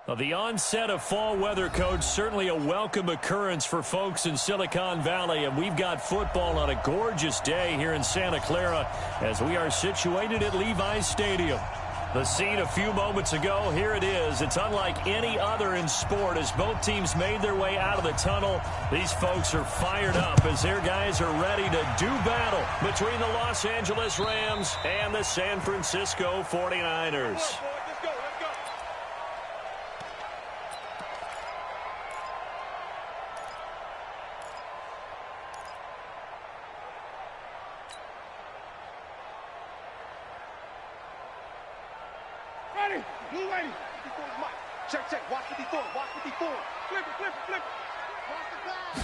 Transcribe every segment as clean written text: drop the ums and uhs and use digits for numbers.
Well, the onset of fall weather, Coach, certainly a welcome occurrence for folks in Silicon Valley, and we've got football on a gorgeous day here in Santa Clara as we are situated at Levi's Stadium. The scene a few moments ago, here it is. It's unlike any other in sport as both teams made their way out of the tunnel. These folks are fired up as their guys are ready to do battle between the Los Angeles Rams and the San Francisco 49ers. Blue lady. Check, check. Watch 54. Watch 54. Flip it, flip it, flip it. Watch the glass.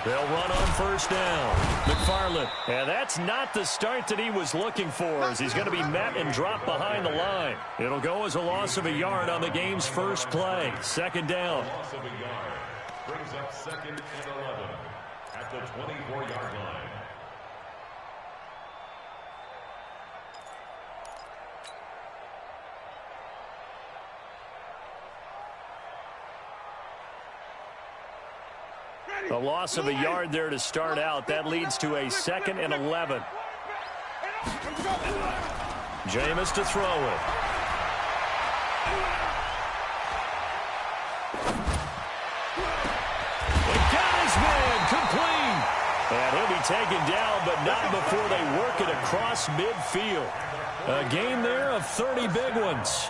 They'll run on first down. McFarland. And that's not the start that he was looking for as he's going to be met and dropped behind the line. It'll go as a loss of a yard on the game's first play. Second down. Loss of a yard. Brings up 2nd and 11 at the 24-yard line. A loss of a yard there to start out. That leads to a 2nd and 11. Jameis to throw it. He got his man complete. And he'll be taken down, but not before they work it across midfield. A game there of 30 big ones.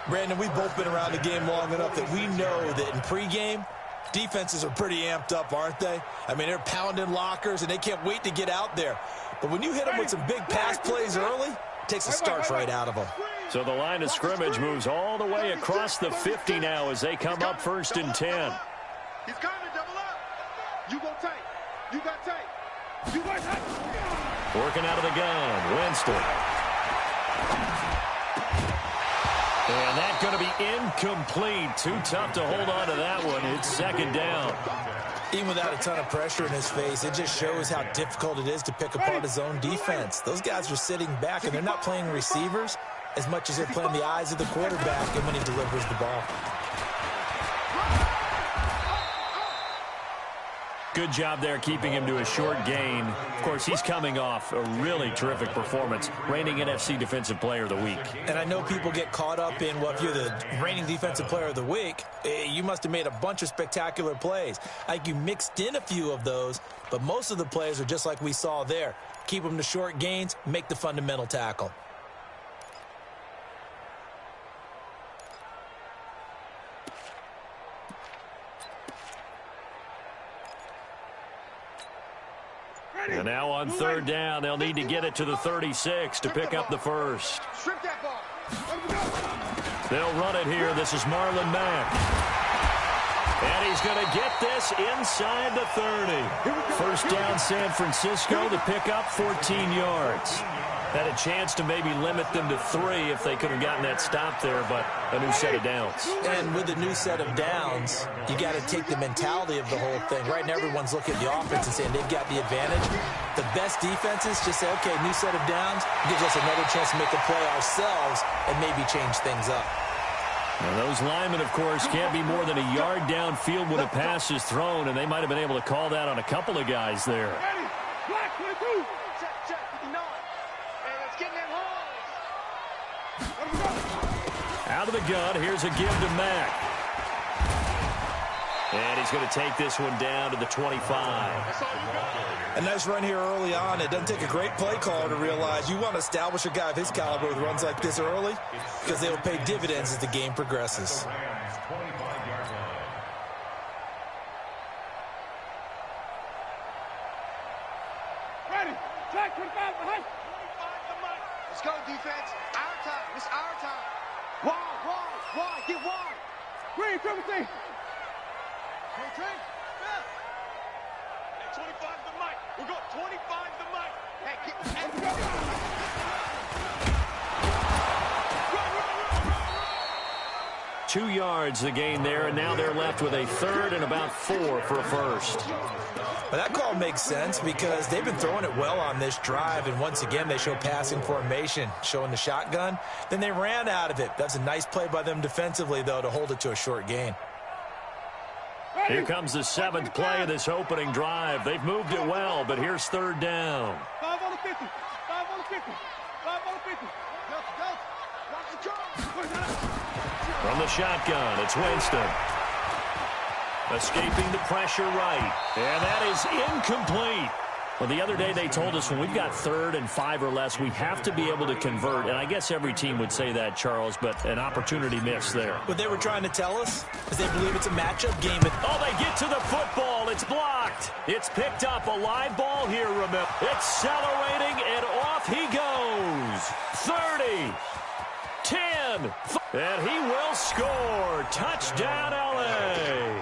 Brandon, we've both been around the game long enough that we know that in pregame, defenses are pretty amped up, aren't they? I mean, they're pounding lockers, and they can't wait to get out there. But when you hit them with some big pass plays early, it takes the starch right out of them. So the line of scrimmage moves all the way across the 50 now as they come up 1st and 10. He's coming, double up. You go tight. You got tight. You got tight. Working out of the gun, Winston. And that's going to be incomplete. Too tough to hold on to that one. It's 2nd down. Even without a ton of pressure in his face, it just shows how difficult it is to pick apart his own defense. Those guys are sitting back, and they're not playing receivers as much as they're playing the eyes of the quarterback and when he delivers the ball. Good job there keeping him to a short gain. Of course, he's coming off a really terrific performance, reigning NFC Defensive Player of the Week. And I know people get caught up in, well, if you're the reigning Defensive Player of the Week, you must have made a bunch of spectacular plays. I think you mixed in a few of those, but most of the plays are just like we saw there. Keep them to short gains, make the fundamental tackle. And now on 3rd down, they'll need to get it to the 36 to pick up the first. They'll run it here. This is Marlon Mack. And he's going to get this inside the 30. First down, San Francisco to pick up 14 yards. Had a chance to maybe limit them to 3 if they could have gotten that stop there, but a new set of downs. And with the new set of downs, you got to take the mentality of the whole thing. Right now, everyone's looking at the offense and saying they've got the advantage. The best defenses just say, okay, new set of downs gives us another chance to make a play ourselves and maybe change things up. And those linemen, of course, can't be more than a yard downfield when a pass is thrown, and they might have been able to call that on a couple of guys there. Out of the gun, here's a give to Mack. And he's going to take this one down to the 25. A nice run here early on. It doesn't take a great play caller to realize you want to establish a guy of his caliber with runs like this early because they will pay dividends as the game progresses. Ready. Jack, 25 behind. 25 to Mike. Let's go, defense. Our time. It's our time. Wide. Get wide. Green, 17. 23. Yeah. 25 to Mike. We'll go 25 to Mike. Hey, keep it. Run. 2 yards the gain there, and now they're left with a 3rd and about 4 for a first. Well, that call makes sense because they've been throwing it well on this drive, and once again they show passing formation, showing the shotgun. Then they ran out of it. That's a nice play by them defensively, though, to hold it to a short gain. Here comes the 7th play of this opening drive. They've moved it well, but here's 3rd down. 5 on the 50. 5 on the 50. 5 on the 50. From the shotgun, it's Winston. Escaping the pressure right. And that is incomplete. Well, the other day they told us when we've got 3rd and 5 or less, we have to be able to convert. And I guess every team would say that, Charles, but an opportunity missed there. What they were trying to tell us is they believe it's a matchup game. Oh, they get to the football. It's blocked. It's picked up. A live ball here, remember. Accelerating, and off he goes. 30, 10, and he will score. Touchdown, L.A.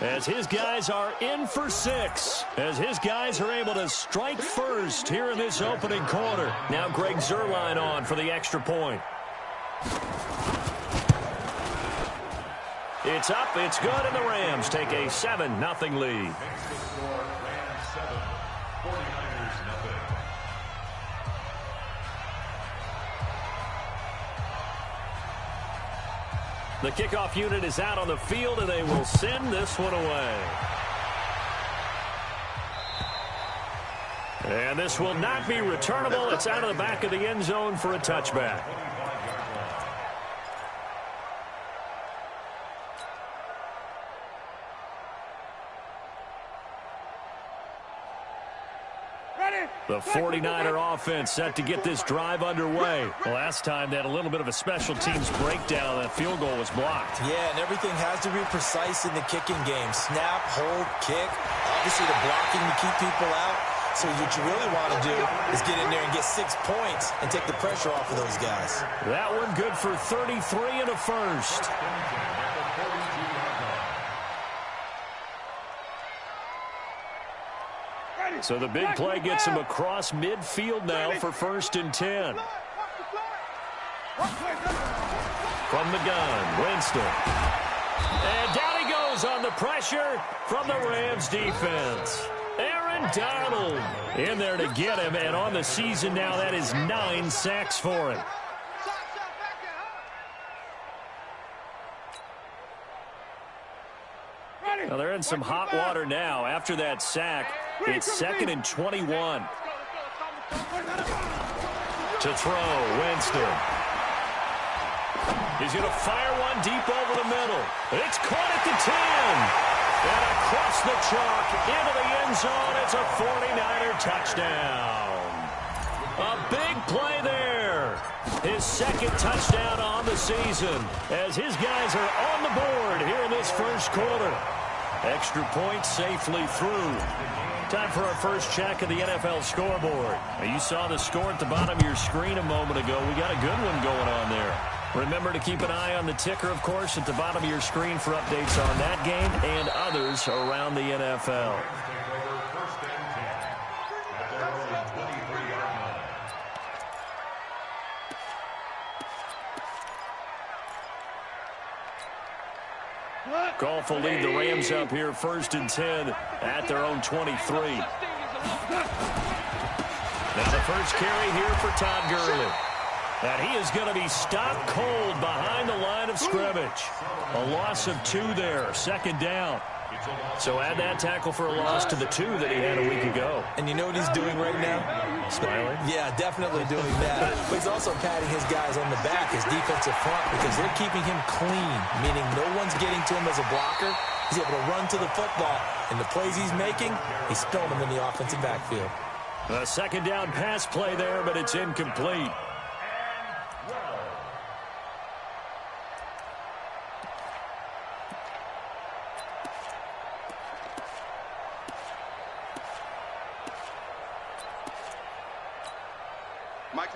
As his guys are in for 6. As his guys are able to strike first here in this opening quarter. Now Greg Zuerlein on for the extra point. It's up, it's good, and the Rams take a 7-0 lead. The kickoff unit is out on the field, and they will send this one away. And this will not be returnable. It's out of the back of the end zone for a touchback. The 49er offense set to get this drive underway. Last time they had a little bit of a special teams breakdown. That field goal was blocked. Yeah, and everything has to be precise in the kicking game. Snap, hold, kick. Obviously the blocking to keep people out. So what you really want to do is get in there and get 6 points and take the pressure off of those guys. That one good for 33 and a first. So the big play gets him across midfield now for 1st and 10. From the gun, Winston. And down he goes on the pressure from the Rams defense. Aaron Donald in there to get him, and on the season now that is 9 sacks for him. Now they're in some hot water now. After that sack, it's 2nd and 21. To throw, Winston. He's going to fire one deep over the middle. It's caught at the 10. And across the chalk into the end zone. It's a 49er touchdown. A big play there. His 2nd touchdown on the season as his guys are on the board here in this first quarter. Extra point safely through. Time for our first check of the NFL scoreboard. You saw the score at the bottom of your screen a moment ago. We got a good one going on there. Remember to keep an eye on the ticker, of course, at the bottom of your screen for updates on that game and others around the NFL. Goff will lead the Rams up here 1st and 10 at their own 23. Now the first carry here for Todd Gurley. And he is going to be stopped cold behind the line of scrimmage. A loss of 2 there, 2nd down. So add that tackle for a loss to the 2 that he had a week ago. And you know what he's doing right now? Smiling? Yeah, definitely doing that. But he's also patting his guys on the back, his defensive front, because they're keeping him clean, meaning no one's getting to him as a blocker. He's able to run to the football, and the plays he's making, he's throwing them in the offensive backfield. A 2nd down pass play there, but it's incomplete.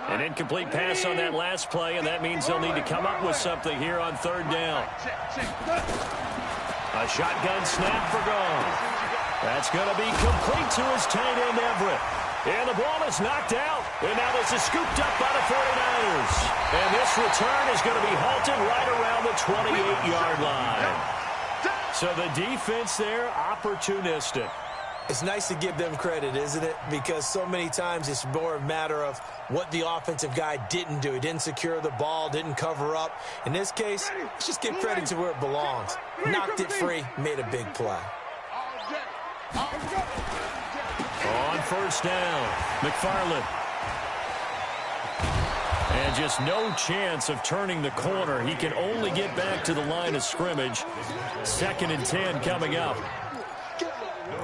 An incomplete pass on that last play, and that means they'll need to come up with something here on 3rd down. A shotgun snap for Goff. That's going to be complete to his tight end, Everett. And the ball is knocked out. And now this is scooped up by the 49ers. And this return is going to be halted right around the 28-yard line. So the defense there, opportunistic. It's nice to give them credit, isn't it? Because so many times it's more a matter of what the offensive guy didn't do. He didn't secure the ball, didn't cover up. In this case, let's just give credit to where it belongs. Knocked it free, made a big play. On first down, McFarland. And just no chance of turning the corner. He can only get back to the line of scrimmage. 2nd and 10 coming up.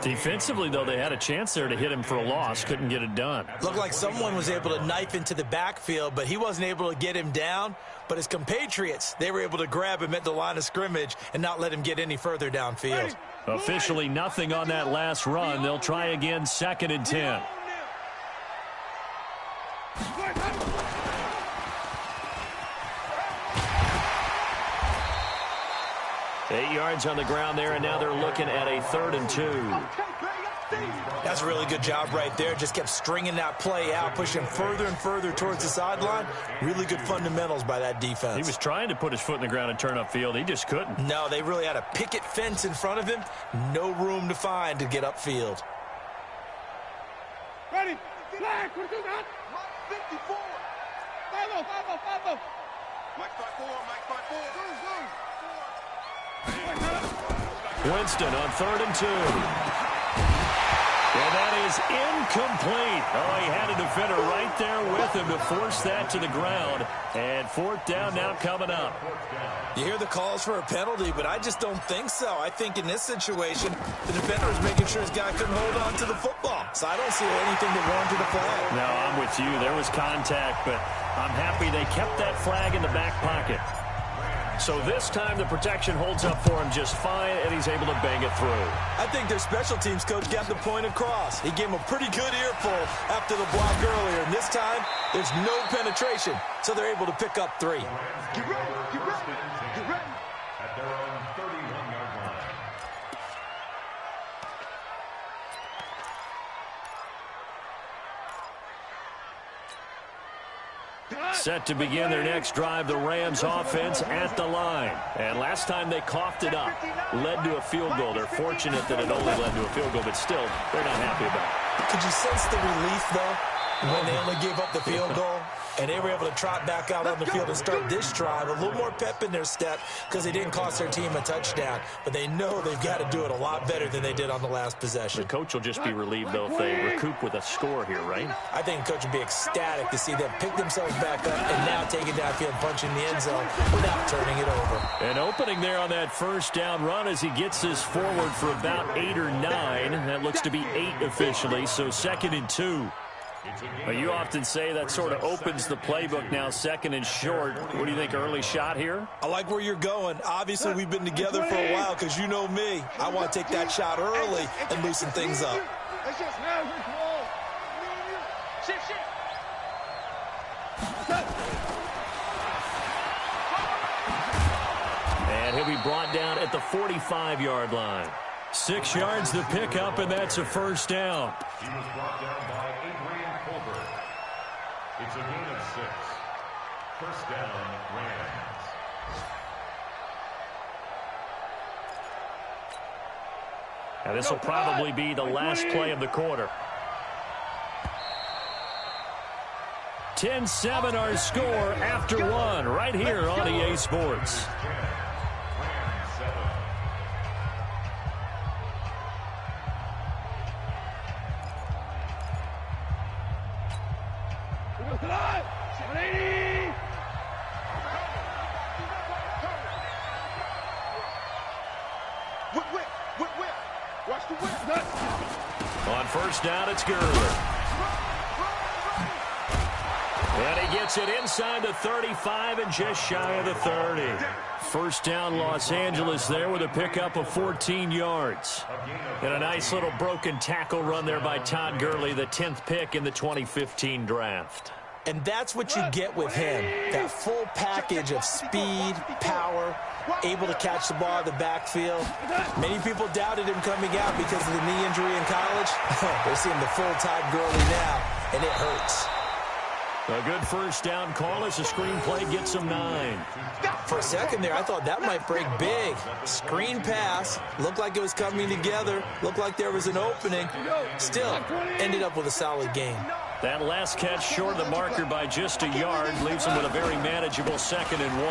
Defensively, though, they had a chance there to hit him for a loss. Couldn't get it done. Looked like someone was able to knife into the backfield, but he wasn't able to get him down. But his compatriots, they were able to grab him at the line of scrimmage and not let him get any further downfield. Officially nothing on that last run. They'll try again, 2nd and 10. Eight yards on the ground there, and now they're looking at a 3rd and 2. That's a really good job right there. Just kept stringing that play out, pushing further and further towards the sideline. Really good fundamentals by that defense. He was trying to put his foot in the ground and turn upfield. He just couldn't. No, they really had a picket fence in front of him. No room to find to get upfield. Ready? Flag! What is that? 54! 5-0! Mike 5-4, Mike 5-4. Winston on 3rd and 2. And that is incomplete. Oh, he had a defender right there with him to force that to the ground. And 4th down now coming up. You hear the calls for a penalty, but I just don't think so. I think in this situation, the defender was making sure his guy couldn't hold on to the football. So I don't see anything that warranted a flag. No, I'm with you. There was contact, but I'm happy they kept that flag in the back pocket. So this time the protection holds up for him just fine, and he's able to bang it through. I think their special teams coach got the point across. He gave him a pretty good earful after the block earlier, and this time there's no penetration, so they're able to pick up 3. Get ready! Get ready! Get ready! At their own 31-yard line. Set to begin their next drive, the Rams offense at the line. And last time they coughed it up, led to a field goal. They're fortunate that it only led to a field goal, but still, they're not happy about it. Could you sense the relief, though, when they only gave up the field goal? And they were able to trot back out on the field and start this drive. A little more pep in their step because they didn't cost their team a touchdown. But they know they've got to do it a lot better than they did on the last possession. The coach will just be relieved, though, if they recoup with a score here, right? I think the coach would be ecstatic to see them pick themselves back up and now take it downfield, punching the end zone without turning it over. An opening there on that first down run as he gets this forward for about 8 or 9. That looks to be 8 officially, so 2nd and 2. Well, you often say that sort of opens the playbook now, 2nd and short. What do you think, early shot here? I like where you're going. Obviously, we've been together for a while because you know me. I want to take that shot early and loosen things up. It's just now control. Shift. And he'll be brought down at the 45-yard line. 6 yards to pick up, and that's a first down. He was brought down by Adrian Colbert. It's a gain of 6. First down, Rams. Now this will probably be the last play of the quarter. 10-7 our score after 1 right here on EA Sports. On first down, it's Gurley. And he gets it inside the 35 and just shy of the 30. First down, Los Angeles there with a pickup of 14 yards. And a nice little broken tackle run there by Todd Gurley, the 10th pick in the 2015 draft. And that's what you get with him, that full package of speed, power, able to catch the ball in the backfield. Many people doubted him coming out because of the knee injury in college. They're seeing the full Todd Gurley now, and it hurts. A good first down call as the screen play gets him 9. For a second there, I thought that might break big. Screen pass. Looked like it was coming together. Looked like there was an opening. Still, ended up with a solid gain. That last catch short of the marker by just a yard leaves him with a very manageable 2nd and 1.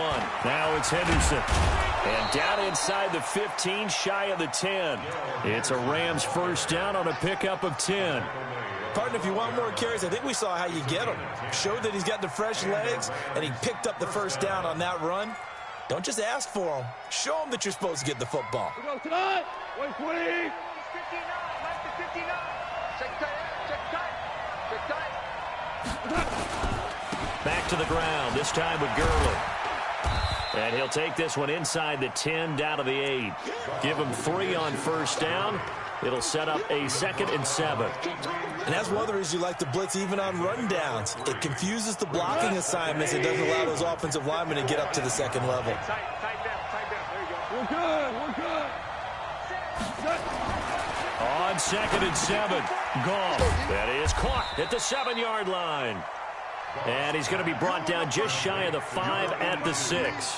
Now it's Henderson. And down inside the 15, shy of the 10. It's a Rams first down on a pickup of 10. Partner, if you want more carries, I think we saw how you get him. Showed that he's got the fresh legs, and he picked up the first down on that run. Don't just ask for him. Show him that you're supposed to get the football. We go tonight. 120. 59. Left to 59. Check tight. Check tight. Check tight. Back to the ground, this time with Gurley. And he'll take this one inside the 10, down to the 8. Give him 3 on first down. It'll set up a 2nd and 7. And that's one of the reasons you like to blitz even on rundowns. It confuses the blocking assignments. It doesn't allow those offensive linemen to get up to the second level. Tight down. There you go. We're good. On 2nd and 7, Goff. That is caught at the 7-yard line. And he's going to be brought down just shy of the 5 at the 6.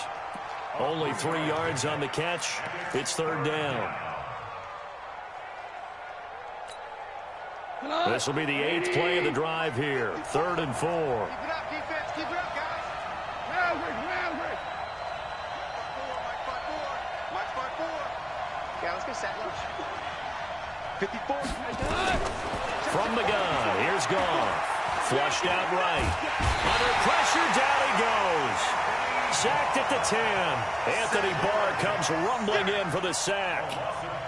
Only 3 yards on the catch. It's 3rd down. This will be the 8th play of the drive here. 3rd and 4. Keep it up, defense. Keep it up, guys. Maverick. Watch 4. Yeah, let's get set. 54. From the gun, here's Goff. Flushed out right. Under pressure, down he goes. Sacked at the 10. Anthony Barr comes rumbling in for the sack.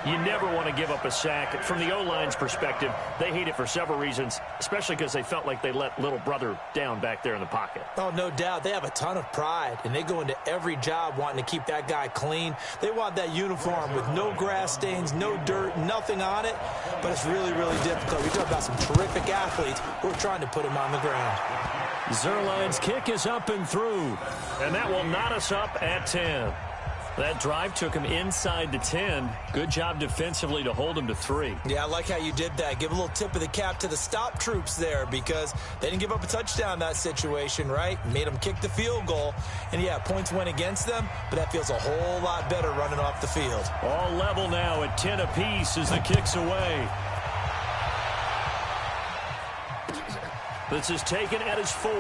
You never want to give up a sack. From the O-line's perspective, they hate it for several reasons, especially because they felt like they let little brother down back there in the pocket. Oh, no doubt. They have a ton of pride, and they go into every job wanting to keep that guy clean. They want that uniform with no grass stains, no dirt, nothing on it. But it's really, really difficult. We talk about some terrific athletes who are trying to put him on the ground. Zuerlein's kick is up and through, and that will knot us up at 10. That drive took him inside the 10. Good job defensively to hold him to 3. Yeah, I like how you did that. Give a little tip of the cap to the stop troops there because they didn't give up a touchdown in that situation, right? Made them kick the field goal. And, yeah, points went against them, but that feels a whole lot better running off the field. All level now at 10 apiece as the kick's away. This is taken at his 4.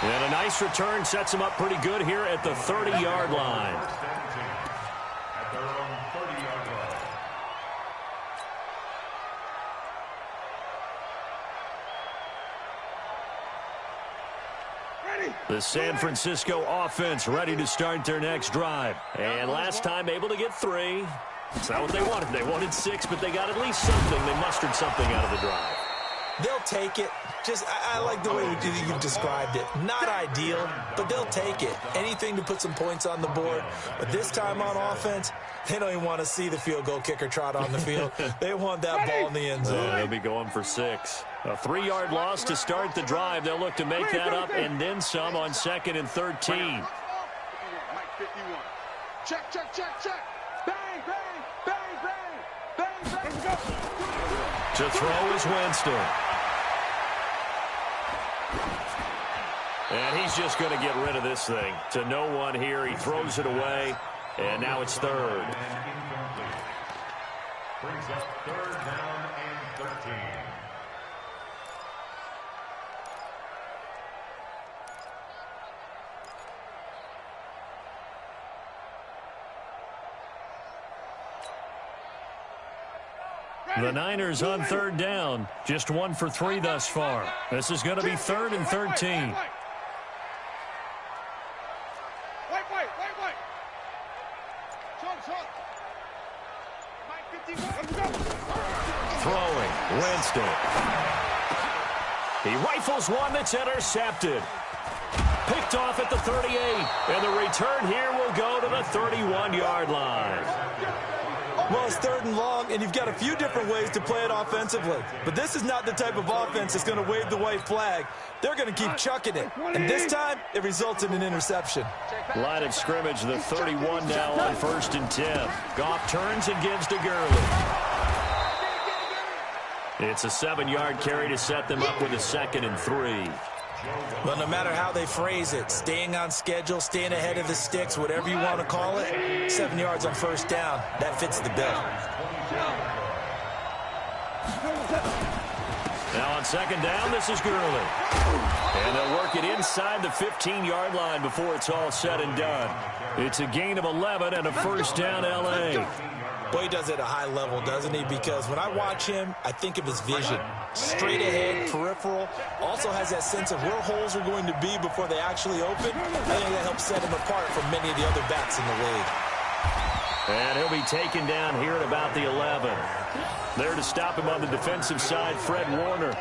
And a nice return sets him up pretty good here at the 30-yard line. At their own 30-yard line. The San Francisco offense ready to start their next drive. And last time able to get 3. It's not what they wanted. They wanted 6, but they got at least something. They mustered something out of the drive. They'll take it. I like the way you've described it. Not ideal, but they'll take it. Anything to put some points on the board. But this time on offense, they don't even want to see the field goal kicker trot on the field. They want that ball in the end zone. They'll be going for 6. A 3-yard loss to start the drive. They'll look to make that up and then some on 2nd and 13. Mike 51. Check. Bang. To throw is Winston. And he's just going to get rid of this thing. To no one here. He throws it away. And now it's 3rd. Brings up 3rd down and 13. The Niners on 3rd down. Just 1 for 3 thus far. This is going to be 3rd and 13. Wait. Mike 51. Let's go. Throwing. Winston. He rifles one that's intercepted. Picked off at the 38. And the return here will go to the 31-yard line. Well, it's 3rd and long, and you've got a few different ways to play it offensively. But this is not the type of offense that's going to wave the white flag. They're going to keep chucking it. And this time, it results in an interception. Line of scrimmage, the 31 now on 1st and 10. Goff turns and gives to Gurley. It's a 7-yard carry to set them up with a 2nd and 3. Well, no matter how they phrase it, staying on schedule, staying ahead of the sticks, whatever you want to call it, 7 yards on first down, that fits the bill. Now on 2nd down, this is Gurley. And they'll work it inside the 15-yard line before it's all said and done. It's a gain of 11 and a first down, L.A. Boy, he does it at a high level, doesn't he? Because when I watch him, I think of his vision. Straight ahead, peripheral. Also has that sense of where holes are going to be before they actually open. I think that helps set him apart from many of the other backs in the league. And he'll be taken down here at about the 11. There to stop him on the defensive side, Fred Warner.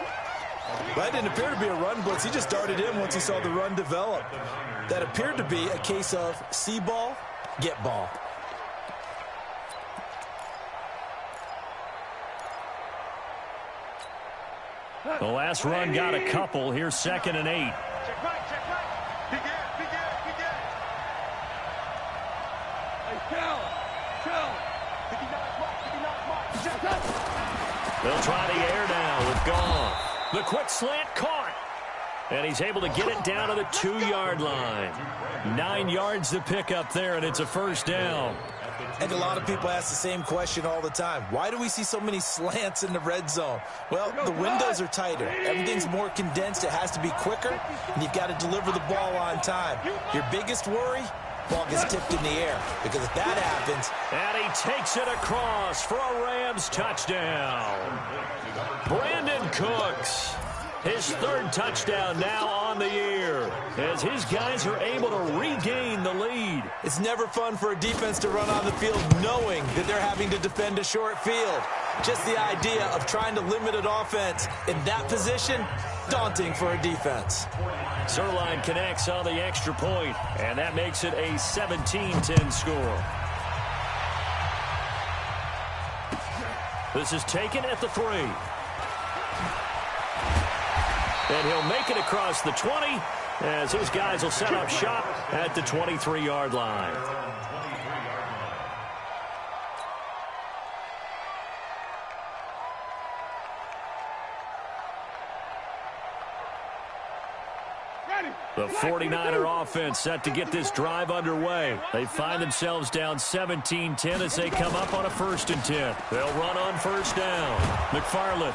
Well, that didn't appear to be a run blitz. He just darted in once he saw the run develop. That appeared to be a case of see ball, get ball. The last run got a couple. Here's 2nd and 8. Check right, check right. Big air, big air, big air. Hey, chill, chill. 59 mark, 59 mark. They'll try the air now with Goff. The quick slant caught. And he's able to get it down to the 2-yard line. 9 yards to pick up there, and it's a first down. And a lot of people ask the same question all the time. Why do we see so many slants in the red zone? Well, the windows are tighter. Everything's more condensed. It has to be quicker, and you've got to deliver the ball on time. Your biggest worry? Ball gets tipped in the air, because if that happens... And he takes it across for a Rams touchdown. Brandon Cooks, his 3rd touchdown now on the year, as his guys are able to regain the lead. It's never fun for a defense to run on the field knowing that they're having to defend a short field. Just the idea of trying to limit an offense in that position, daunting for a defense. Zerline connects on the extra point, and that makes it a 17-10 score. This is taken at the 3. And he'll make it across the 20, as his guys will set up shop at the 23-yard line. The 49er offense set to get this drive underway. They find themselves down 17-10 as they come up on a 1st and 10. They'll run on first down. McFarland.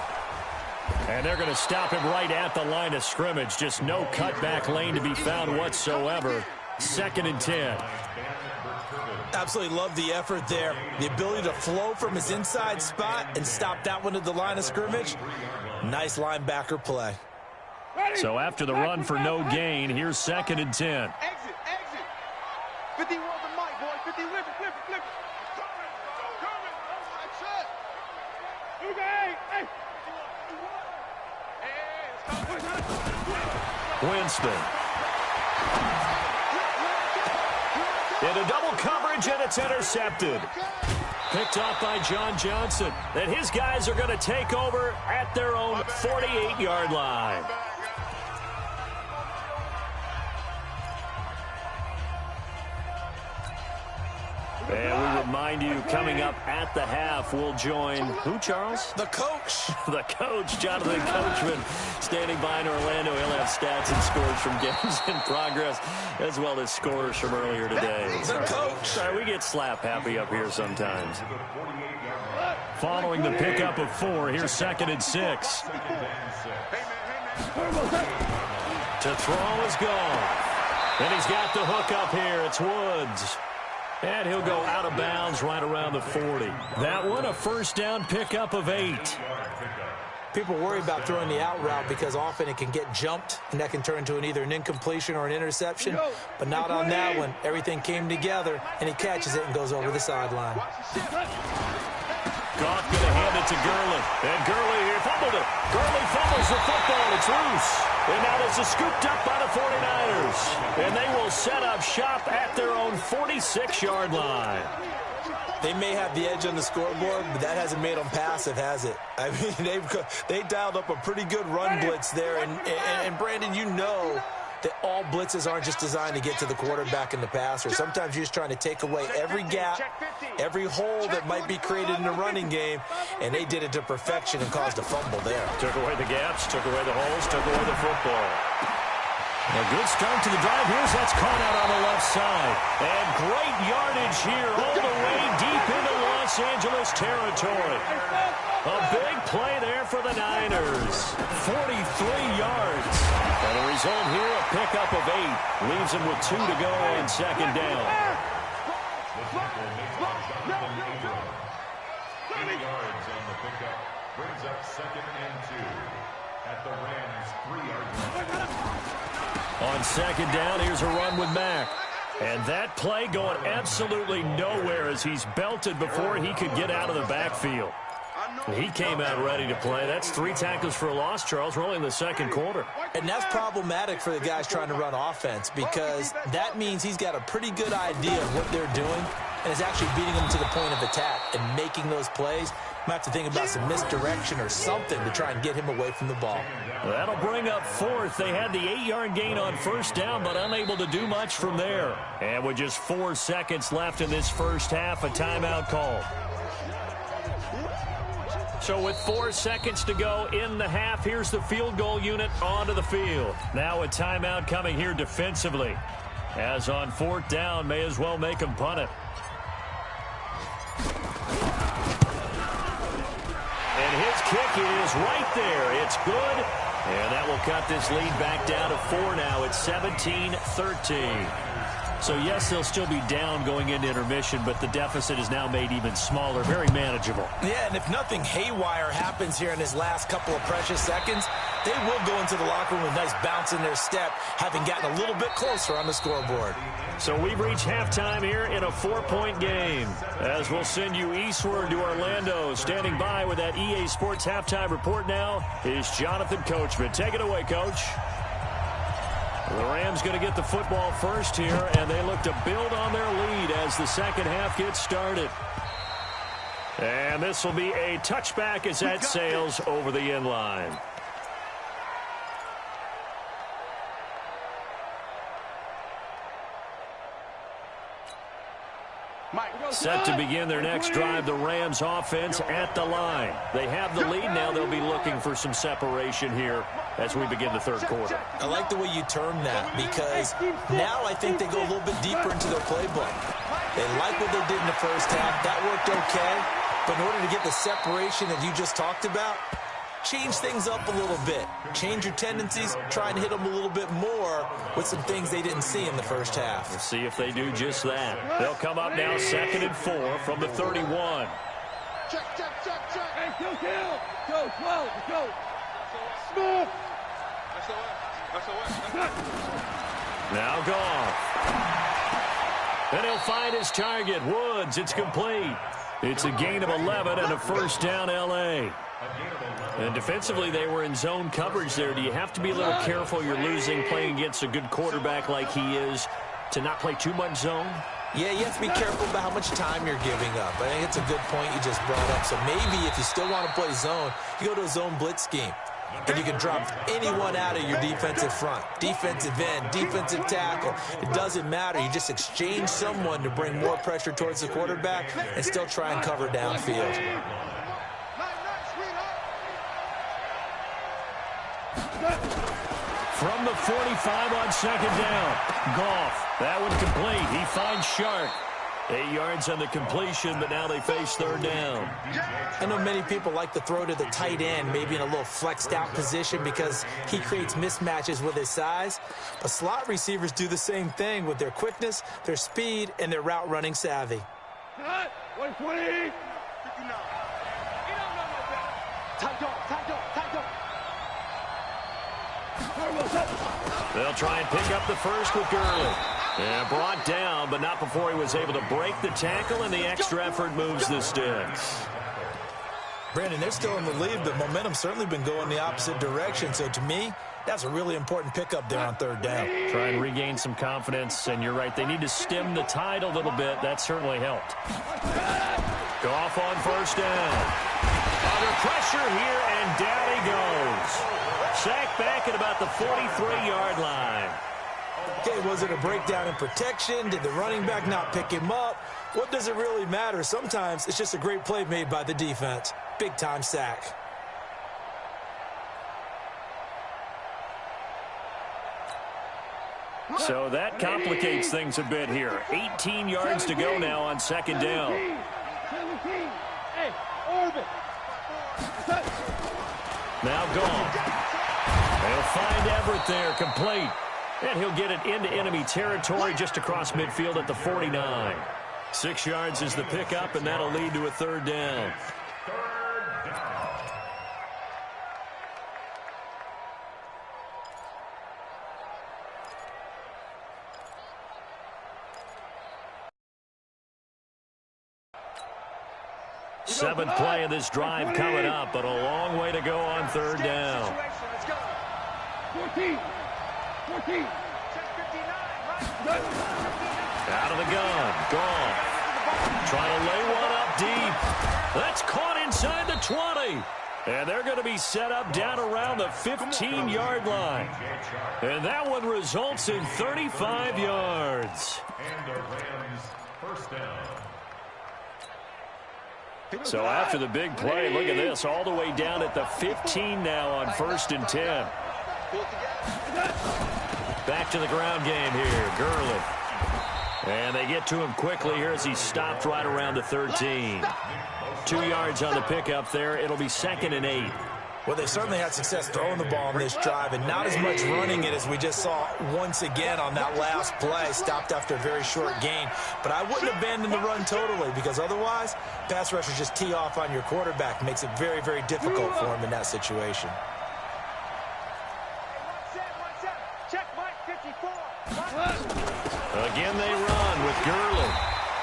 And they're going to stop him right at the line of scrimmage. Just no cutback lane to be found whatsoever. 2nd and 10. Absolutely love the effort there. The ability to flow from his inside spot and stop that one at the line of scrimmage. Nice linebacker play. So after the run for no gain, here's 2nd and 10. Exit, exit. 50 roll the mic, boy. 50 flip it, flip it, flip it. Coming. That's it. Okay, hey. Winston. Into double coverage, and it's intercepted. Picked off by John Johnson. And his guys are going to take over at their own 48-yard line. And we remind you, coming up at the half, we'll join who, Charles? The coach. The coach, Jonathan Coachman, standing by in Orlando. He'll have stats and scores from games in progress, as well as scores from earlier today. The coach. Sorry, we get slap happy up here sometimes. Following the pickup of 4, here's 2nd and 6. To throw is gone. And he's got the hook up here. It's Woods. And he'll go out of bounds right around the 40. That one, a first down pickup of 8. People worry about throwing the out route because often it can get jumped, and that can turn into either an incompletion or an interception. But not on that one. Everything came together, and he catches it and goes over the sideline. Goff going to hand it to Gurley. And Gurley here fumbled it. Gurley fumbles the football. It's loose. And now this is scooped up by the 49ers. And they will set up shop at their own 46-yard line. They may have the edge on the scoreboard, but that hasn't made them passive, has it? I mean, they dialed up a pretty good run blitz there. And Brandon, you know that all blitzes aren't just designed to get to the quarterback and the passer. Sometimes you're just trying to take away every gap, every hole that might be created in the running game, and they did it to perfection and caused a fumble there. Took away the gaps, took away the holes, took away the football. A good start to the drive. That's caught out on the left side. And great yardage here all the way deep into Los Angeles territory. A big play there for the Niners. 43 yards. And the result here, a pickup of 8. Leaves them with 2 to go on second down. 80 yards on the pickup. Brings up second and 2. At the Rams' 3-yard line. On second down, here's a run with Mack. And that play going absolutely nowhere as he's belted before he could get out of the backfield. He came out ready to play. That's 3 tackles for a loss, Charles. We're only in the second quarter. And that's problematic for the guys trying to run offense because that means he's got a pretty good idea of what they're doing and is actually beating them to the point of attack and making those plays. Might have to think about some misdirection or something to try and get him away from the ball. That'll bring up 4th. They had the 8-yard gain on first down, but unable to do much from there. And with just 4 seconds left in this first half, a timeout called. So with 4 seconds to go in the half, here's the field goal unit onto the field. Now a timeout coming here defensively. As on 4th down, may as well make him punt it. And his kick is right there. It's good. And that will cut this lead back down to 4 now. It's 17-13. So, yes, they'll still be down going into intermission, but the deficit is now made even smaller, very manageable. Yeah, and if nothing haywire happens here in his last couple of precious seconds, they will go into the locker room with a nice bounce in their step, having gotten a little bit closer on the scoreboard. So we've reached halftime here in a 4-point game. As we'll send you eastward to Orlando. Standing by with that EA Sports halftime report now is Jonathan Coachman. Take it away, Coach. The Rams going to get the football first here, and they look to build on their lead as the second half gets started. And this will be a touchback as that sails over the end line. Set to begin their next drive, the Rams offense at the line. They have the lead now. They'll be looking for some separation here as we begin the third quarter. I like the way you term that because now I think they go a little bit deeper into their playbook. They like what they did in the first half. That worked okay. But in order to get the separation that you just talked about, change things up a little bit. Change your tendencies. Try and hit them a little bit more with some things they didn't see in the first half. We'll see if they do just that. They'll come up now 2nd and 4 from the 31. Check. Hey, kill. Go, slow, go. Smooth. Now Goff. And he'll find his target. Woods, it's complete. It's a gain of 11 and a first down L.A. And defensively, they were in zone coverage there. Do you have to be a little careful? You're losing, playing against a good quarterback like he is, to not play too much zone? Yeah, you have to be careful about how much time you're giving up. I think it's a good point you just brought up. So maybe if you still want to play zone, you go to a zone blitz scheme. And you can drop anyone out of your defensive front. Defensive end, defensive tackle. It doesn't matter. You just exchange someone to bring more pressure towards the quarterback and still try and cover downfield. From the 45 on second down. Goff. That one complete. He finds Shark. 8 yards on the completion, but now they face third down. I know many people like to throw to the tight end, maybe in a little flexed out position because he creates mismatches with his size. But slot receivers do the same thing with their quickness, their speed, and their route running savvy. 120. 59. They'll try and pick up the first with Gurley. And brought down, but not before he was able to break the tackle, and the extra effort moves the sticks. Brandon, they're still in the lead, but momentum's certainly been going the opposite direction. So to me, that's a really important pickup there on third down. Try and regain some confidence, and you're right. They need to stem the tide a little bit. That certainly helped. Goff on first down. Under pressure here, and down he goes. Sacked back at about the 43-yard line. Okay, was it a breakdown in protection? Did the running back not pick him up? What does it really matter? Sometimes it's just a great play made by the defense. Big-time sack. So that complicates things a bit here. 18 yards to go now on second down. Now gone. They'll find Everett there, complete. And he'll get it into enemy territory just across midfield at the 49. 6 yards is the pickup, and that'll lead to a third down. Seventh play of this drive coming up, but a long way to go on third down. 14. Out of the gun. Gone. Trying to lay one up deep. That's caught inside the 20. And they're going to be set up down around the 15-yard line. And that one results in 35 yards. And the Rams first down. So after the big play, look at this, all the way down at the 15 now on 1st and 10. Back to the ground game here, Gurley. And they get to him quickly here as he stopped right around the 13. 2 yards on the pickup there. It'll be 2nd and 8. Well, they certainly had success throwing the ball on this drive, and not as much running it as we just saw once again on that last play. Stopped after a very short gain. But I wouldn't abandon the run totally, because otherwise, pass rushers just tee off on your quarterback. Makes it very, very difficult for him in that situation. Again, they run with Gurley.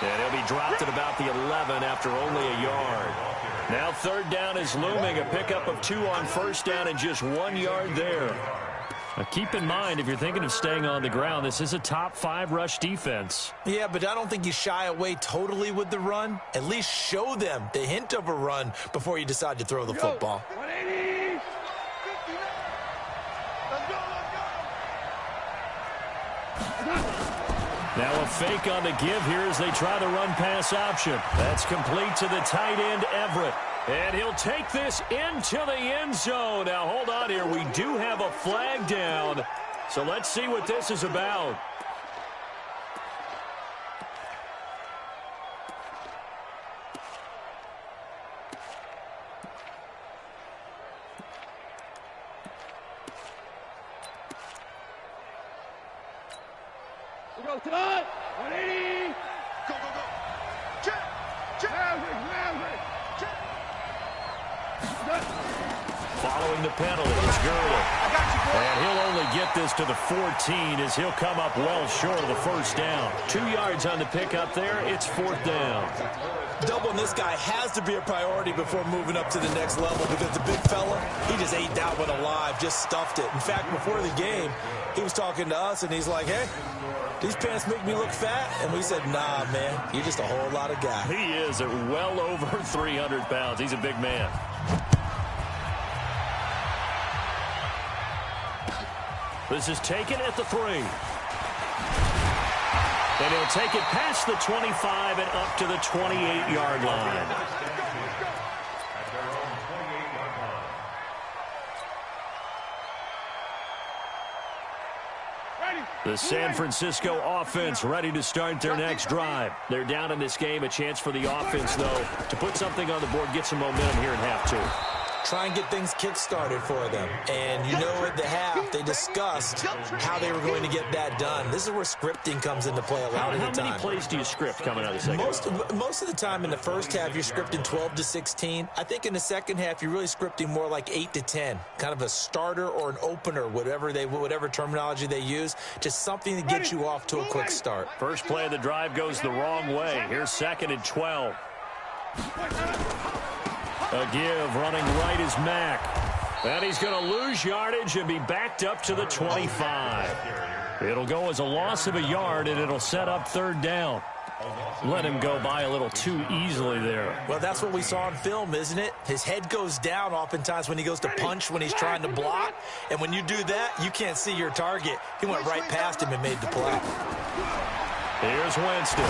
And he'll be dropped at about the 11 after only a yard. Now 3rd down is looming. A pickup of 2 on 1st down and just 1 yard there. Now keep in mind, if you're thinking of staying on the ground, this is a top 5 rush defense. Yeah, but I don't think you shy away totally with the run. At least show them the hint of a run before you decide to throw the football. 180. Let's go. Now a fake on the give here as they try the run-pass option. That's complete to the tight end, Everett. And he'll take this into the end zone. Now, hold on here. We do have a flag down. So let's see what this is about. We go to that. 180. Go, go, go. Check. Check. Maverick. Check. Following the penalty is Gurley. And he'll only get this to the 14 as he'll come up well short of the 1st down. 2 yards on the pickup there. It's 4th down. Doubling this guy has to be a priority before moving up to the next level, because the big fella, he just ate that one alive, just stuffed it. In fact, before the game, he was talking to us, and he's like, hey, these pants make me look fat. And we said, nah, man, you're just a whole lot of guy. He is at well over 300 pounds. He's a big man. This is taken at the 3. And he'll take it past the 25 and up to the 28-yard line. The San Francisco offense ready to start their next drive. They're down in this game. A chance for the offense, though, to put something on the board, get some momentum here in half 2. Try and get things kick-started for them. And you know at the half, they discussed how they were going to get that done. This is where scripting comes into play a lot of the time. How many plays do you script coming out of the second half? Most of the time in the first half, you're scripting 12 to 16. I think in the second half, you're really scripting more like 8 to 10. Kind of a starter or an opener, whatever terminology they use. Just something to get you off to a quick start. First play of the drive goes the wrong way. Here's 2nd and 12. A give, running right is Mack. And he's going to lose yardage and be backed up to the 25. It'll go as a loss of a yard, and it'll set up third down. Let him go by a little too easily there. Well, that's what we saw on film, isn't it? His head goes down oftentimes when he goes to punch when he's trying to block. And when you do that, you can't see your target. He went right past him and made the play. Here's Winston.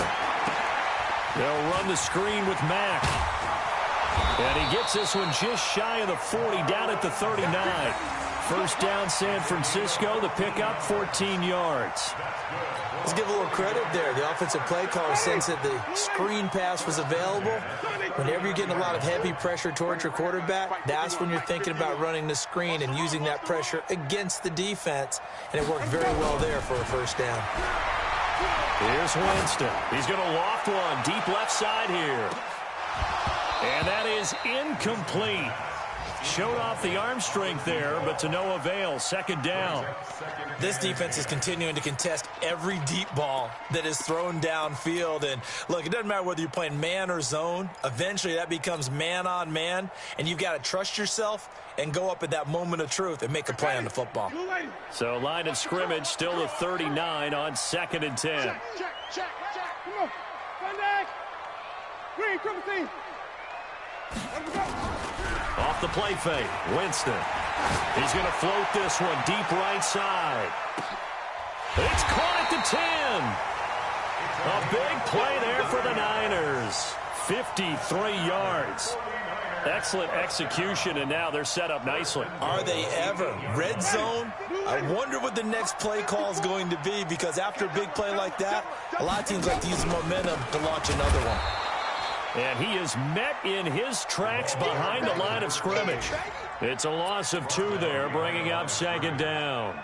They'll run the screen with Mack. And he gets this one just shy of the 40, down at the 39. First down, San Francisco. The pickup, 14 yards. Let's give a little credit there. The offensive play caller sense that the screen pass was available. Whenever you're getting a lot of heavy pressure towards your quarterback, that's when you're thinking about running the screen and using that pressure against the defense. And it worked very well there for a first down. Here's Winston. He's going to loft one deep left side here. And that is incomplete. Showed off the arm strength there, but to no avail. Second down. This defense is continuing to contest every deep ball that is thrown downfield. And, look, it doesn't matter whether you're playing man or zone. Eventually, that becomes man-on-man, and you've got to trust yourself and go up at that moment of truth and make a play on the football. So, line of scrimmage still the 39 on 2nd and 10. Check. Come on. Sunday. Green, triple team. Off the play fake, Winston. He's going to float this one deep right side. It's caught at the 10. A big play there for the Niners. 53 yards. Excellent execution, and now they're set up nicely. Are they ever? Red zone? I wonder what the next play call is going to be, because after a big play like that, a lot of teams like to use momentum to launch another one. And he is met in his tracks behind the line of scrimmage. It's a loss of 2 there, bringing up 2nd down.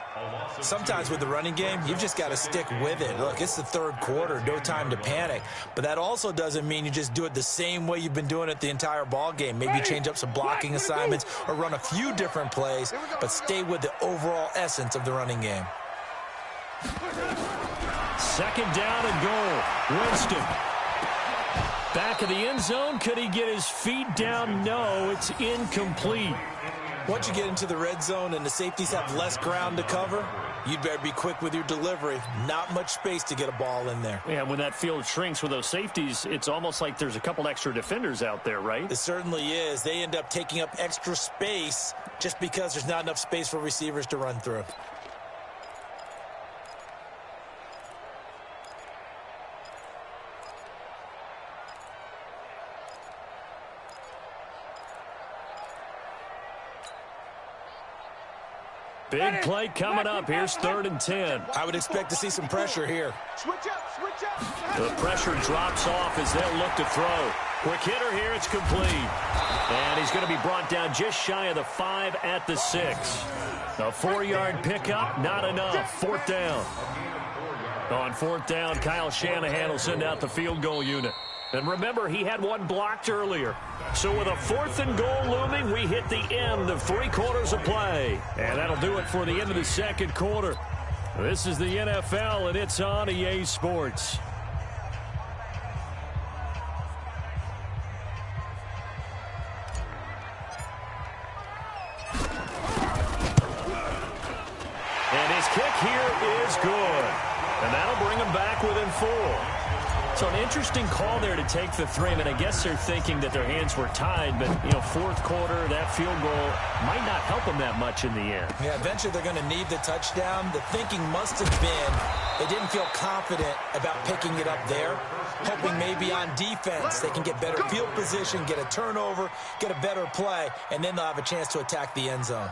Sometimes with the running game, you've just got to stick with it. Look, it's the 3rd quarter, no time to panic. But that also doesn't mean you just do it the same way you've been doing it the entire ball game. Maybe change up some blocking assignments or run a few different plays, but stay with the overall essence of the running game. 2nd down and goal. Winston. Back of the end zone. Could he get his feet down? No, it's incomplete. Once you get into the red zone and the safeties have less ground to cover, you'd better be quick with your delivery. Not much space to get a ball in there. Yeah, when that field shrinks with those safeties, it's almost like there's a couple extra defenders out there, right? It certainly is. They end up taking up extra space just because there's not enough space for receivers to run through. Big play coming up. Here's 3rd and 10. I would expect to see some pressure here. Switch up. The pressure drops off as they'll look to throw. Quick hitter here. It's complete. And he's going to be brought down just shy of the 5 at the 6. A 4-yard pickup, not enough. 4th down. On 4th down, Kyle Shanahan will send out the field goal unit. And remember, he had one blocked earlier. So with a 4th and goal looming, we hit the end of 3 quarters of play. And that'll do it for the end of the 2nd quarter. This is the NFL, and it's on EA Sports. And his kick here is good. And that'll bring him back within 4. So an interesting call there to take the 3. I mean, I guess they're thinking that their hands were tied, but, 4th quarter, that field goal might not help them that much in the end. Yeah, eventually they're going to need the touchdown. The thinking must have been they didn't feel confident about picking it up there, hoping maybe on defense they can get better field position, get a turnover, get a better play, and then they'll have a chance to attack the end zone.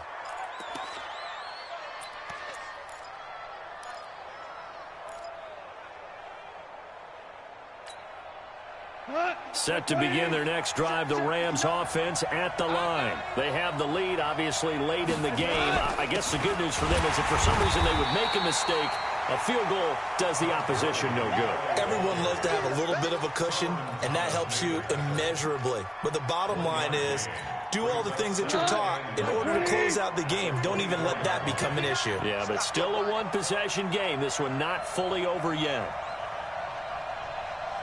Set to begin their next drive, the Rams offense at the line. They have the lead, obviously, late in the game. I guess the good news for them is if for some reason they would make a mistake, a field goal does the opposition no good. Everyone loves to have a little bit of a cushion, and that helps you immeasurably. But the bottom line is, do all the things that you're taught in order to close out the game. Don't even let that become an issue. Yeah, but still a one-possession game. This one not fully over yet.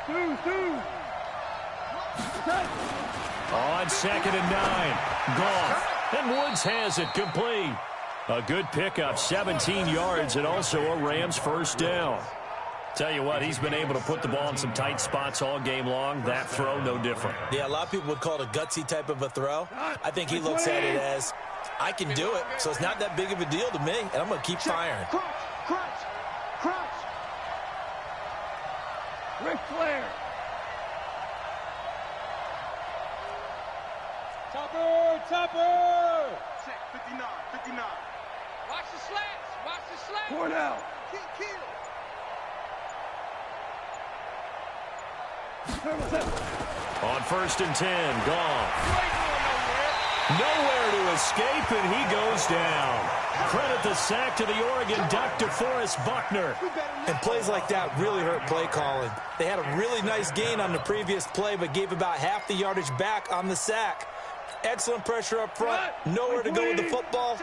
2. On 2nd and 9, Goff. And Woods has it complete. A good pickup, 17 yards, and also a Rams first down. Tell you what, he's been able to put the ball in some tight spots all game long. That throw, no different. Yeah, a lot of people would call it a gutsy type of a throw. I think he looks at it as, I can do it, so it's not that big of a deal to me, and I'm going to keep firing. Crunch. Ric Flair. Topper. 59. Watch the slats. Cornell. Kill. On 1st and 10, Goff. Nowhere to escape, and he goes down. Credit the sack to the Oregon Duck, DeForest Buckner. And plays like that really hurt play calling. They had a really nice gain on the previous play, but gave about half the yardage back on the sack. Excellent pressure up front. Nowhere to go with the football.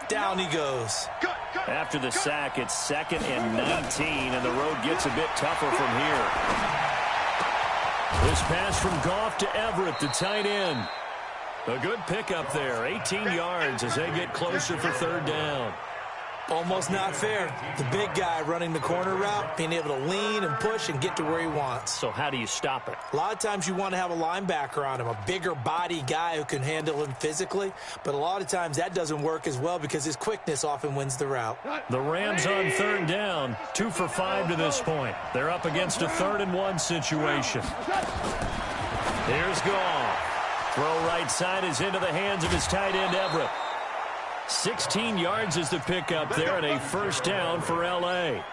Down he goes. After the sack, it's 2nd and 19, and the road gets a bit tougher from here. This pass from Goff to Everett, the tight end. A good pickup there, 18 yards as they get closer for 3rd down. Almost not fair. The big guy running the corner route, being able to lean and push and get to where he wants. So how do you stop it? A lot of times you want to have a linebacker on him, a bigger body guy who can handle him physically. But a lot of times that doesn't work as well because his quickness often wins the route. The Rams on 3rd down, 2 for 5 to this point. They're up against a 3rd and 1 situation. Here's Goff. Throw right side is into the hands of his tight end, Everett. 16 yards is the pickup there, and a first down for L.A.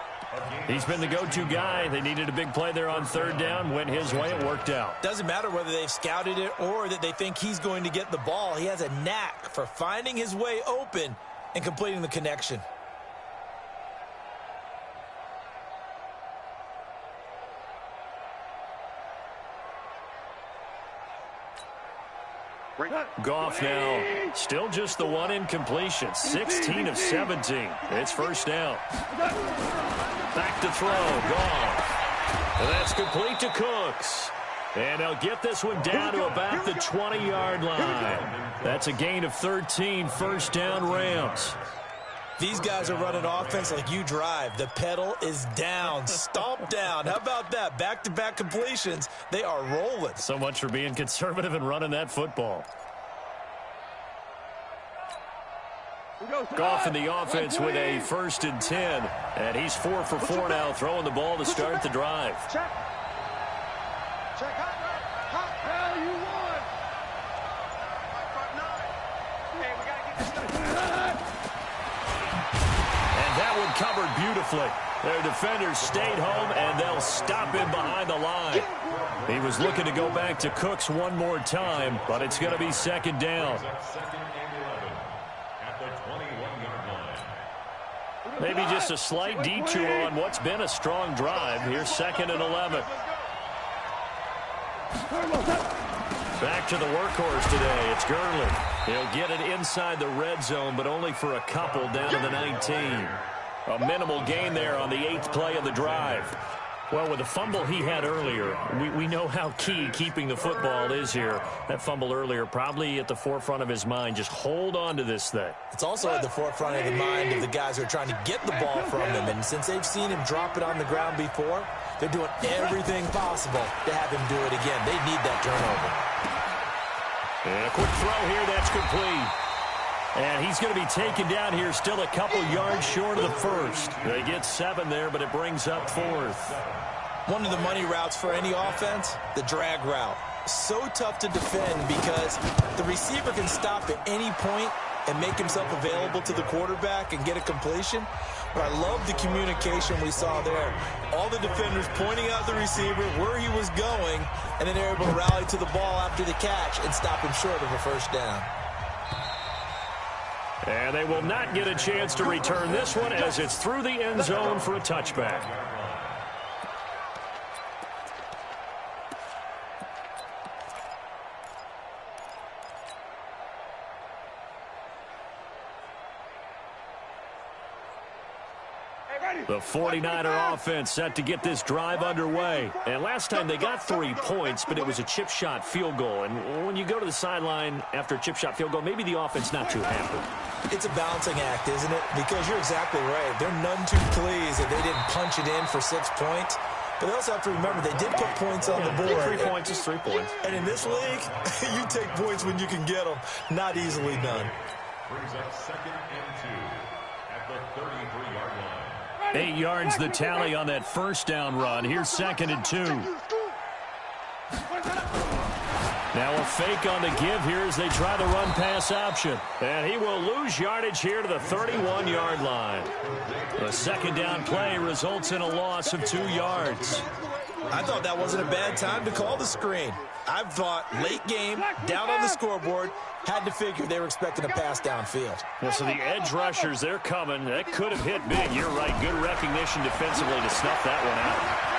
He's been the go-to guy. They needed a big play there on 3rd down. Went his way. It worked out. Doesn't matter whether they've scouted it or that they think he's going to get the ball. He has a knack for finding his way open and completing the connection. Goff now, still just the one incompletion, 16 of 17. It's first down. Back to throw, Goff. And that's complete to Cooks. And they'll get this one down to about the 20-yard line. That's a gain of 13, first down Rams. These guys are running offense like you drive. The pedal is down, stomp down. How about that? Back-to-back completions. They are rolling. So much for being conservative and running that football. Goff in the offense with a 1st and 10. And he's 4 for 4 now, throwing the ball to start the drive. Check. Hell, you won. Hey, we got to get this done. And that one covered beautifully. Their defenders stayed home, and they'll stop him behind the line. He was looking to go back to Cooks one more time, but it's going to be 2nd down. Maybe just a slight detour on what's been a strong drive. Here's 2nd and 11. Back to the workhorse today. It's Gurley. He'll get it inside the red zone, but only for a couple down to the 19. A minimal gain there on the 8th play of the drive. Well, with the fumble he had earlier, we know how key keeping the football is here. That fumble earlier probably at the forefront of his mind. Just hold on to this thing. It's also at the forefront of the mind of the guys who are trying to get the ball from him. And since they've seen him drop it on the ground before, they're doing everything possible to have him do it again. They need that turnover. And a quick throw here. That's complete. And he's going to be taken down here, still a couple yards short of the first. They get 7 there, but it brings up 4th. One of the money routes for any offense, the drag route. So tough to defend because the receiver can stop at any point and make himself available to the quarterback and get a completion. But I love the communication we saw there. All the defenders pointing out the receiver, where he was going, and then they're able to rally to the ball after the catch and stop him short of a first down. And they will not get a chance to return this one as it's through the end zone for a touchback. The 49er offense set to get this drive underway. And last time they got 3 points, but it was a chip shot field goal. And when you go to the sideline after a chip shot field goal, maybe the offense not too happy. It's a balancing act, isn't it? Because you're exactly right. They're none too pleased that they didn't punch it in for 6 points. But they also have to remember they did put points on the board. 3 points is 3 points. And in this league, you take points when you can get them. Not easily done. Brings up 2nd and 2 at the 33-yard line. 8 yards the tally on that first down run. Here's 2nd and 2. Now a fake on the give here as they try the run-pass option. And he will lose yardage here to the 31-yard line. The second down play results in a loss of 2 yards. I thought that wasn't a bad time to call the screen. I thought late game, down on the scoreboard, had to figure they were expecting a pass downfield. Well, so the edge rushers, they're coming. That could have hit big. You're right. Good recognition defensively to snuff that one out.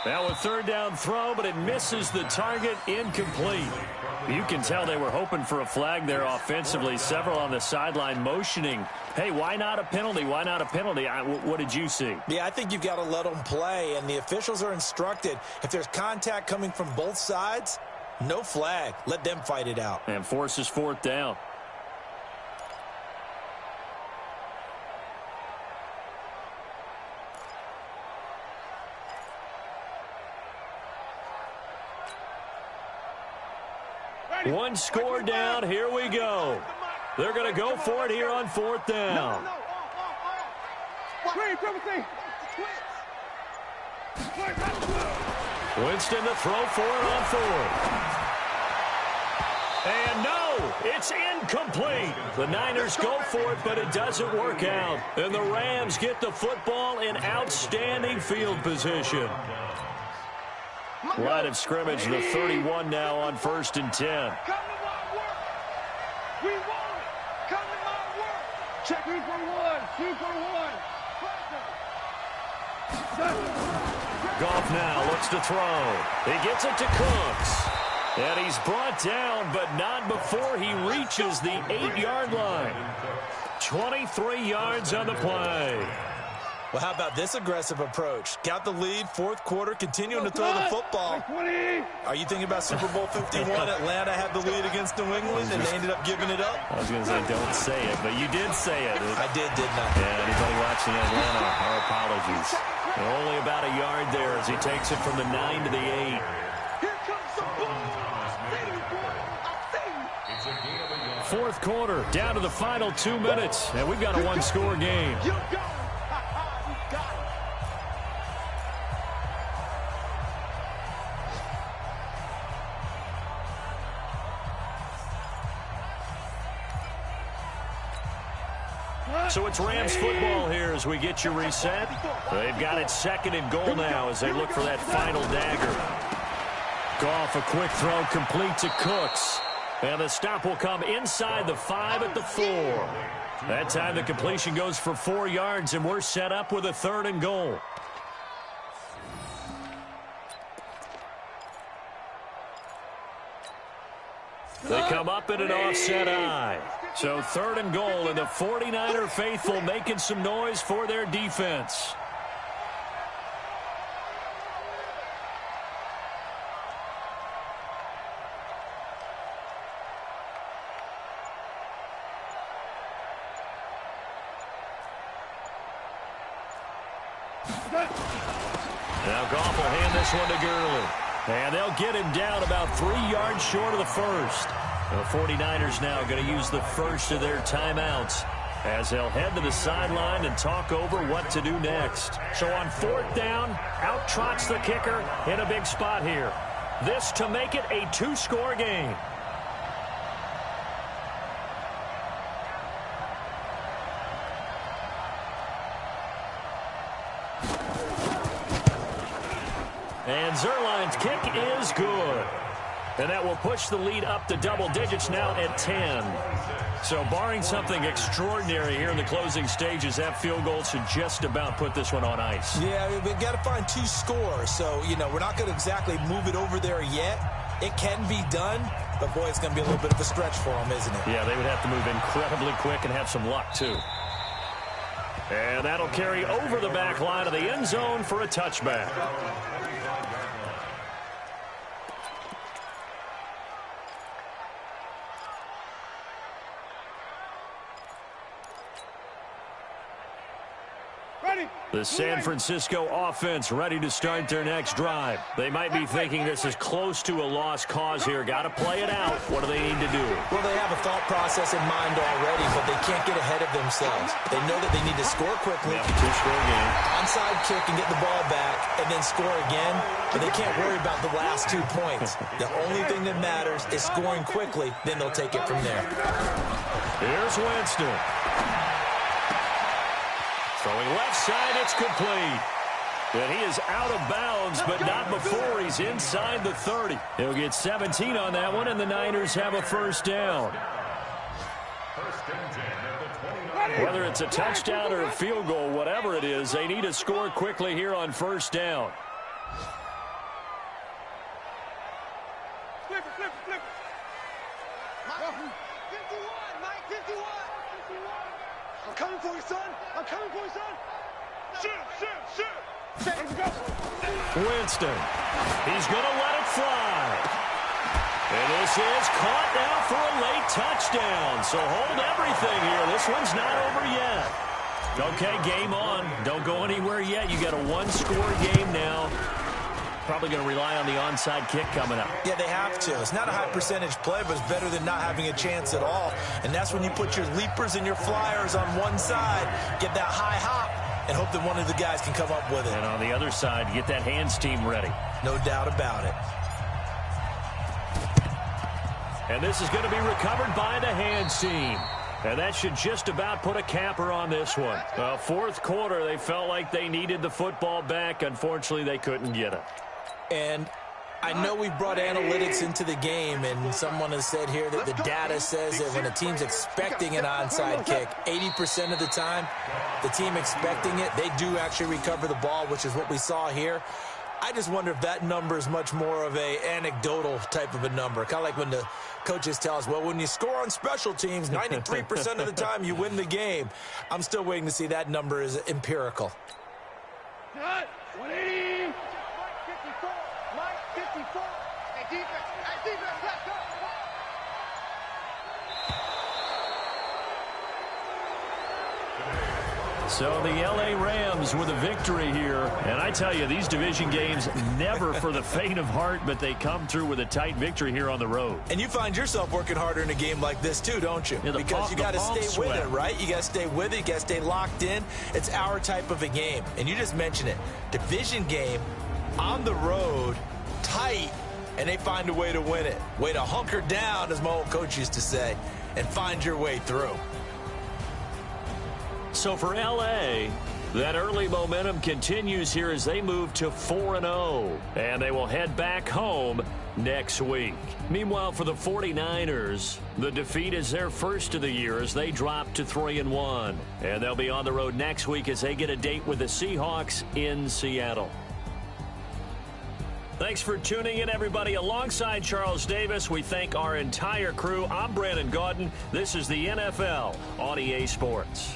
Now a third down throw, but it misses the target, incomplete. You can tell they were hoping for a flag there offensively. Several on the sideline motioning. Hey, why not a penalty? Why not a penalty? What did you see? Yeah, I think you've got to let them play, and the officials are instructed. If there's contact coming from both sides, no flag. Let them fight it out. And forces 4th down. One score down. Here we go. They're going to go for it here on 4th down. Winston to throw for it on 4th. And no, it's incomplete. The Niners go for it, but it doesn't work out. And the Rams get the football in outstanding field position. Line of scrimmage, the 31 now on 1st and 10. Come to my work. We want it. Come to my work. Check 2 for 1. 2 for 1. Goff now looks to throw. He gets it to Cooks. And he's brought down, but not before he reaches the 8-yard line. 23 yards on the play. Well, how about this aggressive approach? Got the lead, 4th quarter, continuing to throw the football. Are you thinking about Super Bowl 51? Atlanta had the lead against New England, and they ended up giving it up? I was going to say, don't say it, but you did say it. I didn't I? Yeah, anybody watching Atlanta, our apologies. Only about a yard there as he takes it from the 9 to the 8. Here comes the ball. It's a gain of a yard. 4th quarter, down to the final 2 minutes, and we've got a one-score game. You got it. You got it. So it's Rams football here as we get you reset. They've got it 2nd and goal now as they look for that final dagger. Goff, a quick throw complete to Cooks. And the stop will come inside the 5 at the 4. That time the completion goes for 4 yards, and we're set up with a 3rd and goal. They come up in an offset eye. So 3rd and goal, and the 49er faithful making some noise for their defense. Now Goff will hand this one to Gurley. And they'll get him down about 3 yards short of the first. The 49ers now going to use the first of their timeouts as they'll head to the sideline and talk over what to do next. So on 4th down, out trots the kicker in a big spot here. This to make it a 2-score game. And Zerline's kick is good. And that will push the lead up to double digits now at 10. So barring something extraordinary here in the closing stages, that field goal should just about put this one on ice. Yeah, we've got to find 2 scores. So, we're not going to exactly move it over there yet. It can be done, but, boy, it's going to be a little bit of a stretch for them, isn't it? Yeah, they would have to move incredibly quick and have some luck, too. And that'll carry over the back line of the end zone for a touchback. The San Francisco offense ready to start their next drive. They might be thinking this is close to a lost cause here. Got to play it out. What do they need to do? Well, they have a thought process in mind already, but they can't get ahead of themselves. They know that they need to score quickly. Yeah, two-score game. Onside kick and get the ball back and then score again. But they can't worry about the last 2 points. The only thing that matters is scoring quickly. Then they'll take it from there. Here's Winston. Throwing left side, it's complete. And he is out of bounds, but not before he's inside the 30. He'll get 17 on that one, and the Niners have a first down. Whether it's a touchdown or a field goal, whatever it is, they need to score quickly here on first down. Flip it. Mike 51, Mike 51. I'm coming for you, son. I'm coming for you, son. Shoot. Winston. He's going to let it fly. And this is caught now for a late touchdown. So hold everything here. This one's not over yet. Okay, game on. Don't go anywhere yet. You got a one-score game now. Probably going to rely on the onside kick coming up. Yeah, they have to. It's not a high percentage play, but it's better than not having a chance at all. And that's when you put your leapers and your flyers on one side, get that high hop, and hope that one of the guys can come up with it. And on the other side, get that hands team ready. No doubt about it. And this is going to be recovered by the hands team. And that should just about put a capper on this one. Fourth quarter, they felt like they needed the football back. Unfortunately, they couldn't get it. And I know we brought analytics into the game, and someone has said here that the data says that when a team's expecting an onside kick, 80% of the time, the team expecting it, they do actually recover the ball, which is what we saw here. I just wonder if that number is much more of a anecdotal type of a number. Kind of like when the coaches tell us, well, when you score on special teams, 93% of the time you win the game. I'm still waiting to see that number is empirical. 180. Mike 54. Hey, defense, let's go. So the L.A. Rams with a victory here. And I tell you, these division games never for the faint of heart, but they come through with a tight victory here on the road. And you find yourself working harder in a game like this too, don't you? Yeah, because you got to stay with it, right? You got to stay with it. You got to stay locked in. It's our type of a game. And you just mentioned it. Division game on the road, tight, and they find a way to win it. Way to hunker down, as my old coach used to say, and find your way through. So for L.A., that early momentum continues here as they move to 4-0. And they will head back home next week. Meanwhile, for the 49ers, the defeat is their first of the year as they drop to 3-1. And they'll be on the road next week as they get a date with the Seahawks in Seattle. Thanks for tuning in, everybody. Alongside Charles Davis, we thank our entire crew. I'm Brandon Gaudin. This is the NFL on EA Sports.